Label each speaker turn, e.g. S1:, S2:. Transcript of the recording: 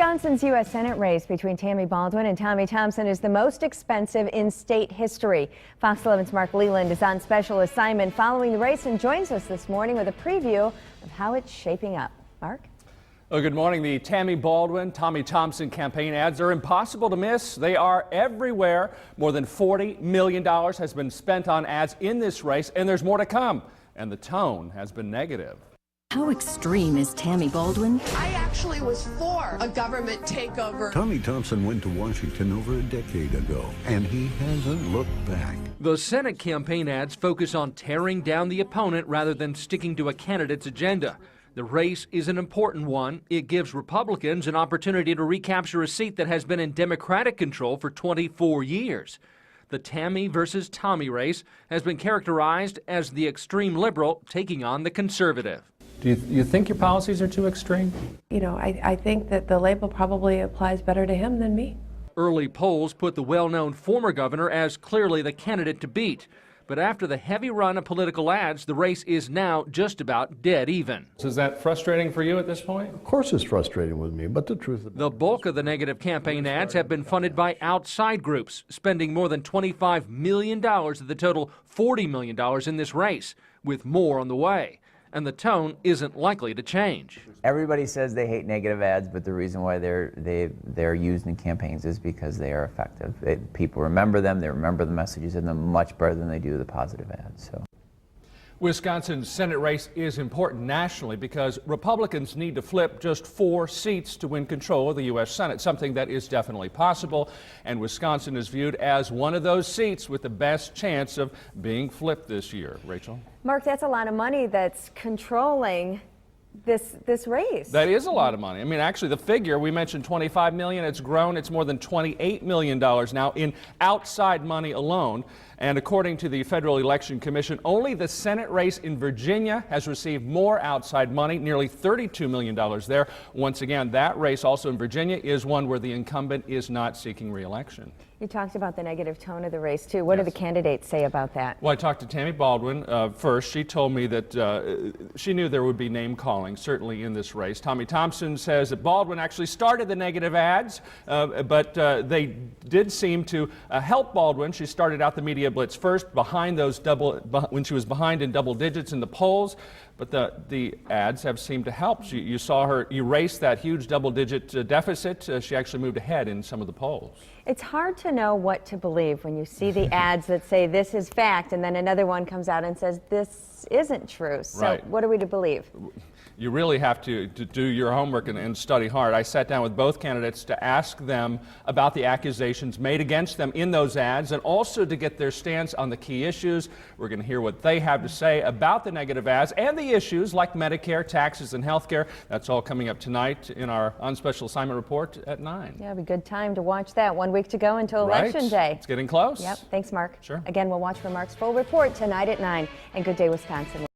S1: Wisconsin's U.S. Senate race between Tammy Baldwin and Tommy Thompson is the most expensive in state history. Fox 11's Mark Leland is on special assignment following the race and joins us this morning with a preview of how it's shaping up. Mark?
S2: Well, good morning. The Tammy Baldwin, Tommy Thompson campaign ads are impossible to miss. They are everywhere. More than $40 million has been spent on ads in this race, and there's more to come. And the tone has been negative.
S3: How extreme is Tammy Baldwin?
S4: I actually was for a government takeover.
S5: Tommy Thompson went to Washington over a decade ago, and he hasn't looked back.
S6: The Senate campaign ads focus on tearing down the opponent rather than sticking to a candidate's agenda. The race is an important one. It gives Republicans an opportunity to recapture a seat that has been in Democratic control for 24 years. The Tammy versus Tommy race has been characterized as the extreme liberal taking on the conservative.
S2: Do you think your policies are too extreme?
S7: You know, I think that the label probably applies better to him than me.
S6: Early polls put the well-known former governor as clearly the candidate to beat. But after the heavy run of political ads, the race is now just about dead even.
S2: So is that frustrating for you at this point?
S5: Of course it's frustrating with me, but the truth of
S6: The bulk of the negative campaign ads have been funded by outside groups, spending more than $25 million of the total $40 million in this race, with more on the way. And the tone isn't likely to change.
S8: Everybody says they hate negative ads, but the reason why they're used in campaigns is because they are effective. People remember them, they remember the messages in them much better than they do the positive ads. So.
S2: Wisconsin's Senate race is important nationally because Republicans need to flip just 4 seats to win control of the U.S. Senate, something that is definitely possible. And Wisconsin is viewed as one of those seats with the best chance of being flipped this year. Rachel?
S1: Mark, that's a lot of money that's controlling this race.
S2: That is a lot of money. I mean, actually, the figure, we mentioned $25 million. It's grown. It's more than $28 million now in outside money alone. And according to the Federal Election Commission, only the Senate race in Virginia has received more outside money, nearly $32 million there. Once again, that race also in Virginia is one where the incumbent is not seeking re-election.
S1: You talked about the negative tone of the race, too. What do the candidates say about that?
S2: Well, I talked to Tammy Baldwin first. She told me that she knew there would be name-calling, certainly in this race. Tommy Thompson says that Baldwin actually started the negative ads, but they did seem to help Baldwin. She started out the media blitz first, behind those when she was behind in double digits in the polls. But the ads have seemed to help. You saw her erase that huge double-digit deficit. She actually moved ahead in some of the polls.
S1: It's hard to know what to believe when you see the ads that say this is fact, and then another one comes out and says this isn't true. So
S2: right.
S1: What are we to believe?
S2: You really have to do your homework and study hard. I sat down with both candidates to ask them about the accusations made against them in those ads and also to get their stance on the key issues. We're going to hear what they have to say about the negative ads and the issues like Medicare, taxes, and health care. That's all coming up tonight in our On Special Assignment report at 9.
S1: Yeah, it'll be a good time to watch that. 1 week to go until Election Day.
S2: It's getting close.
S1: Yep. Thanks, Mark.
S2: Sure.
S1: Again, we'll watch for Mark's full report tonight at 9. And good day, Wisconsin.